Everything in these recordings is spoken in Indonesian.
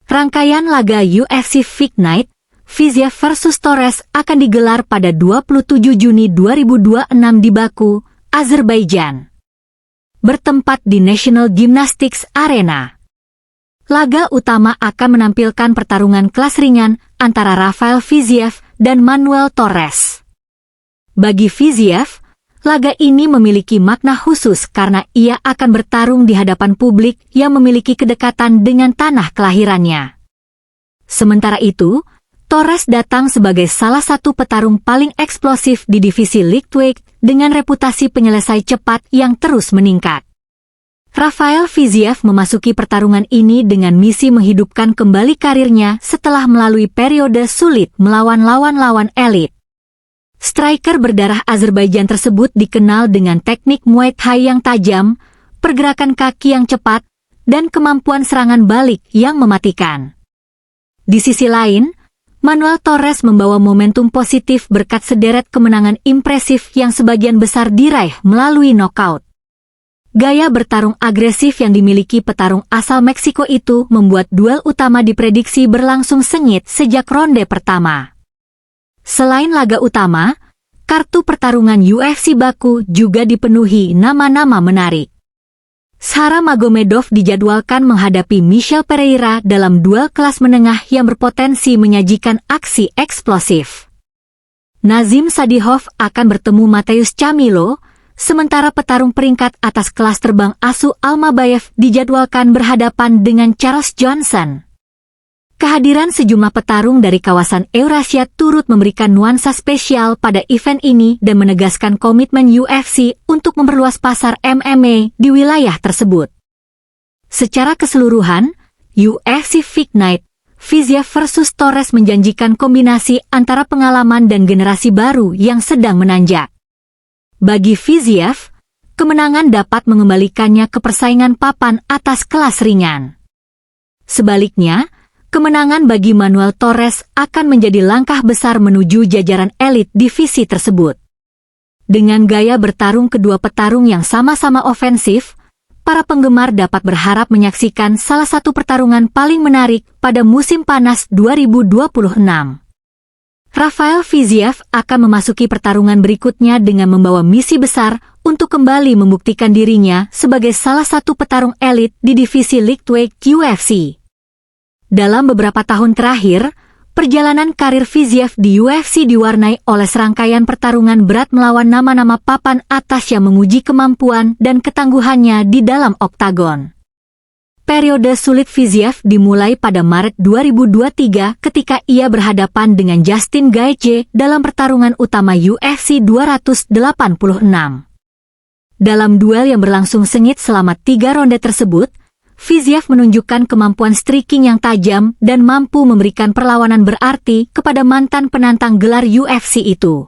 Rangkaian laga UFC Fight Night, Fiziev vs Torres akan digelar pada 27 Juni 2026 di Baku, Azerbaijan. Bertempat di National Gymnastics Arena. Laga utama akan menampilkan pertarungan kelas ringan antara Rafael Fiziev dan Manuel Torres. Bagi Fiziev, laga ini memiliki makna khusus karena ia akan bertarung di hadapan publik yang memiliki kedekatan dengan tanah kelahirannya. Sementara itu, Torres datang sebagai salah satu petarung paling eksplosif di divisi lightweight dengan reputasi penyelesai cepat yang terus meningkat. Rafael Fiziev memasuki pertarungan ini dengan misi menghidupkan kembali karirnya setelah melalui periode sulit melawan lawan-lawan elit. Striker berdarah Azerbaijan tersebut dikenal dengan teknik Muay Thai yang tajam, pergerakan kaki yang cepat, dan kemampuan serangan balik yang mematikan. Di sisi lain, Manuel Torres membawa momentum positif berkat sederet kemenangan impresif yang sebagian besar diraih melalui knockout. Gaya bertarung agresif yang dimiliki petarung asal Meksiko itu membuat duel utama diprediksi berlangsung sengit sejak ronde pertama. Selain laga utama, kartu pertarungan UFC Baku juga dipenuhi nama-nama menarik. Sara Magomedov dijadwalkan menghadapi Michel Pereira dalam duel kelas menengah yang berpotensi menyajikan aksi eksplosif. Nazim Sadihov akan bertemu Mateusz Camilo, sementara petarung peringkat atas kelas terbang Asu Almabayev dijadwalkan berhadapan dengan Charles Johnson. Kehadiran sejumlah petarung dari kawasan Eurasia turut memberikan nuansa spesial pada event ini dan menegaskan komitmen UFC untuk memperluas pasar MMA di wilayah tersebut. Secara keseluruhan, UFC Fight Night, Fiziev vs Torres menjanjikan kombinasi antara pengalaman dan generasi baru yang sedang menanjak. Bagi Fiziev, kemenangan dapat mengembalikannya ke persaingan papan atas kelas ringan. Sebaliknya, kemenangan bagi Manuel Torres akan menjadi langkah besar menuju jajaran elit divisi tersebut. Dengan gaya bertarung kedua petarung yang sama-sama ofensif, para penggemar dapat berharap menyaksikan salah satu pertarungan paling menarik pada musim panas 2026. Rafael Fiziev akan memasuki pertarungan berikutnya dengan membawa misi besar untuk kembali membuktikan dirinya sebagai salah satu petarung elit di divisi lightweight UFC. Dalam beberapa tahun terakhir, perjalanan karir Fiziev di UFC diwarnai oleh serangkaian pertarungan berat melawan nama-nama papan atas yang menguji kemampuan dan ketangguhannya di dalam oktagon. Periode sulit Fiziev dimulai pada Maret 2023 ketika ia berhadapan dengan Justin Gaethje dalam pertarungan utama UFC 286. Dalam duel yang berlangsung sengit selama 3 ronde tersebut, Fiziev menunjukkan kemampuan striking yang tajam dan mampu memberikan perlawanan berarti kepada mantan penantang gelar UFC itu.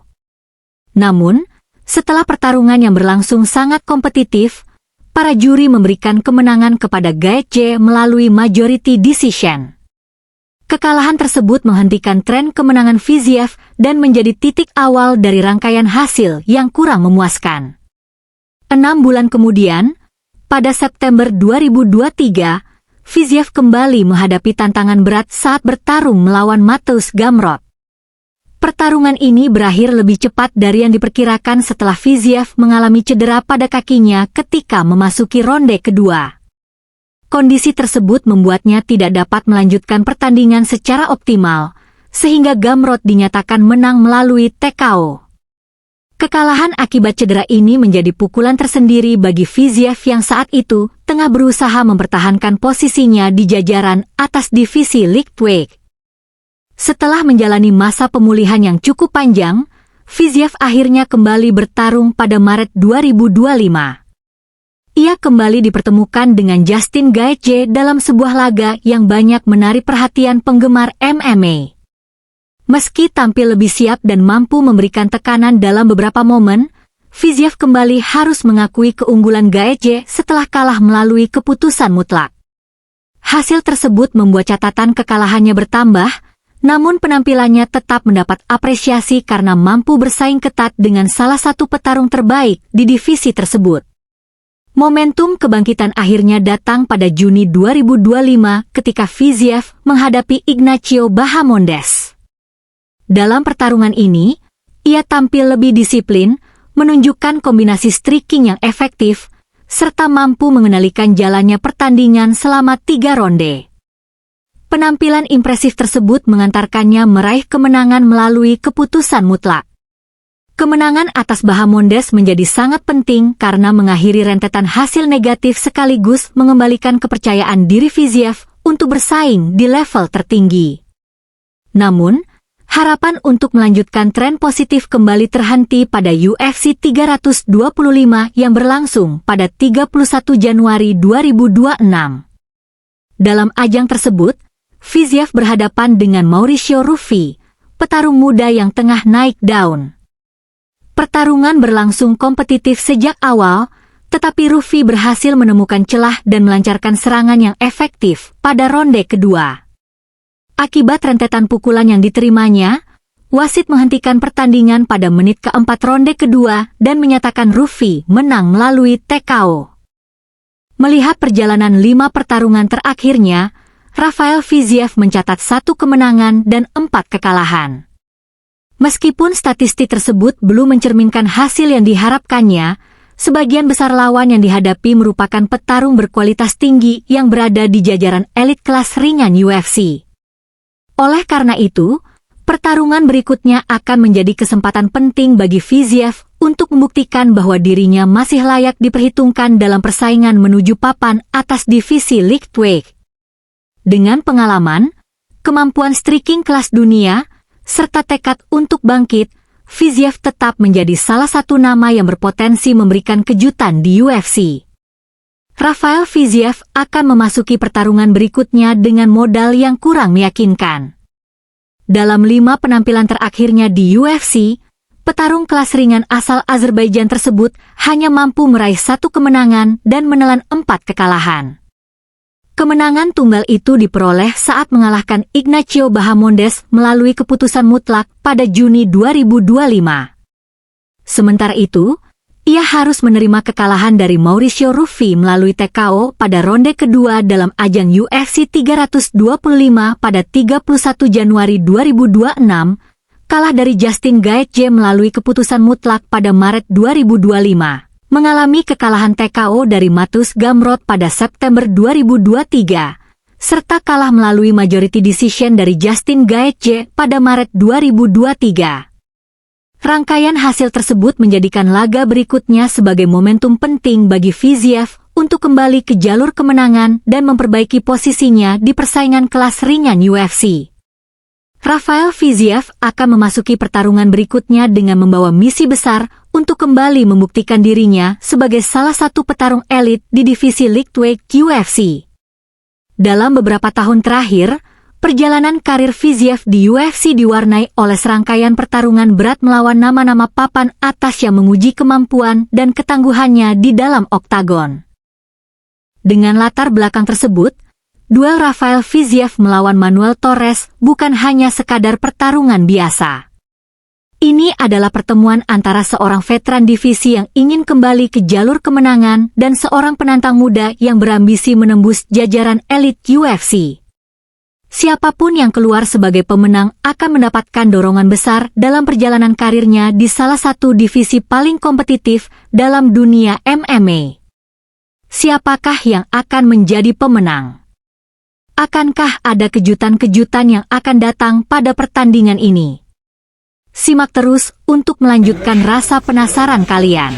Namun, setelah pertarungan yang berlangsung sangat kompetitif, para juri memberikan kemenangan kepada Gaethje melalui majority decision. Kekalahan tersebut menghentikan tren kemenangan Fiziev dan menjadi titik awal dari rangkaian hasil yang kurang memuaskan. 6 bulan kemudian, pada September 2023, Fiziev kembali menghadapi tantangan berat saat bertarung melawan Mateusz Gamrot. Pertarungan ini berakhir lebih cepat dari yang diperkirakan setelah Fiziev mengalami cedera pada kakinya ketika memasuki ronde kedua. Kondisi tersebut membuatnya tidak dapat melanjutkan pertandingan secara optimal, sehingga Gamrot dinyatakan menang melalui TKO. Kekalahan akibat cedera ini menjadi pukulan tersendiri bagi Fiziev yang saat itu tengah berusaha mempertahankan posisinya di jajaran atas divisi lightweight. Setelah menjalani masa pemulihan yang cukup panjang, Fiziev akhirnya kembali bertarung pada Maret 2025. Ia kembali dipertemukan dengan Justin Gaethje dalam sebuah laga yang banyak menarik perhatian penggemar MMA. Meski tampil lebih siap dan mampu memberikan tekanan dalam beberapa momen, Fiziev kembali harus mengakui keunggulan Gaethje setelah kalah melalui keputusan mutlak. Hasil tersebut membuat catatan kekalahannya bertambah, namun penampilannya tetap mendapat apresiasi karena mampu bersaing ketat dengan salah satu petarung terbaik di divisi tersebut. Momentum kebangkitan akhirnya datang pada Juni 2025 ketika Fiziev menghadapi Ignacio Bahamondes. Dalam pertarungan ini, ia tampil lebih disiplin, menunjukkan kombinasi striking yang efektif, serta mampu mengendalikan jalannya pertandingan selama 3 ronde. Penampilan impresif tersebut mengantarkannya meraih kemenangan melalui keputusan mutlak. Kemenangan atas Bahamondes menjadi sangat penting karena mengakhiri rentetan hasil negatif sekaligus mengembalikan kepercayaan diri Fiziev untuk bersaing di level tertinggi. Namun, harapan untuk melanjutkan tren positif kembali terhenti pada UFC 325 yang berlangsung pada 31 Januari 2026. Dalam ajang tersebut, Fiziev berhadapan dengan Mauricio Ruffi, petarung muda yang tengah naik daun. Pertarungan berlangsung kompetitif sejak awal, tetapi Ruffi berhasil menemukan celah dan melancarkan serangan yang efektif pada ronde kedua. Akibat rentetan pukulan yang diterimanya, wasit menghentikan pertandingan pada menit keempat ronde kedua dan menyatakan Ruffi menang melalui TKO. Melihat perjalanan 5 pertarungan terakhirnya, Rafael Fiziev mencatat 1 kemenangan dan 4 kekalahan. Meskipun statistik tersebut belum mencerminkan hasil yang diharapkannya, sebagian besar lawan yang dihadapi merupakan petarung berkualitas tinggi yang berada di jajaran elit kelas ringan UFC. Oleh karena itu, pertarungan berikutnya akan menjadi kesempatan penting bagi Fiziev untuk membuktikan bahwa dirinya masih layak diperhitungkan dalam persaingan menuju papan atas divisi lightweight. Dengan pengalaman, kemampuan striking kelas dunia, serta tekad untuk bangkit, Fiziev tetap menjadi salah satu nama yang berpotensi memberikan kejutan di UFC. Rafael Fiziev akan memasuki pertarungan berikutnya dengan modal yang kurang meyakinkan. Dalam 5 penampilan terakhirnya di UFC, petarung kelas ringan asal Azerbaijan tersebut hanya mampu meraih 1 kemenangan dan menelan 4 kekalahan. Kemenangan tunggal itu diperoleh saat mengalahkan Ignacio Bahamondes melalui keputusan mutlak pada Juni 2025. Sementara itu, ia harus menerima kekalahan dari Mauricio Ruffi melalui TKO pada ronde kedua dalam ajang UFC 325 pada 31 Januari 2026, kalah dari Justin Gaethje melalui keputusan mutlak pada Maret 2025. Mengalami kekalahan TKO dari Mateusz Gamrot pada September 2023, serta kalah melalui majority decision dari Justin Gaethje pada Maret 2023. Rangkaian hasil tersebut menjadikan laga berikutnya sebagai momentum penting bagi Fiziev untuk kembali ke jalur kemenangan dan memperbaiki posisinya di persaingan kelas ringan UFC. Rafael Fiziev akan memasuki pertarungan berikutnya dengan membawa misi besar untuk kembali membuktikan dirinya sebagai salah satu petarung elit di divisi lightweight UFC. Dalam beberapa tahun terakhir, perjalanan karir Fiziev di UFC diwarnai oleh serangkaian pertarungan berat melawan nama-nama papan atas yang menguji kemampuan dan ketangguhannya di dalam oktagon. Dengan latar belakang tersebut, duel Rafael Fiziev melawan Manuel Torres bukan hanya sekadar pertarungan biasa. Ini adalah pertemuan antara seorang veteran divisi yang ingin kembali ke jalur kemenangan dan seorang penantang muda yang berambisi menembus jajaran elit UFC. Siapapun yang keluar sebagai pemenang akan mendapatkan dorongan besar dalam perjalanan karirnya di salah satu divisi paling kompetitif dalam dunia MMA. Siapakah yang akan menjadi pemenang? Akankah ada kejutan-kejutan yang akan datang pada pertandingan ini? Simak terus untuk melanjutkan rasa penasaran kalian.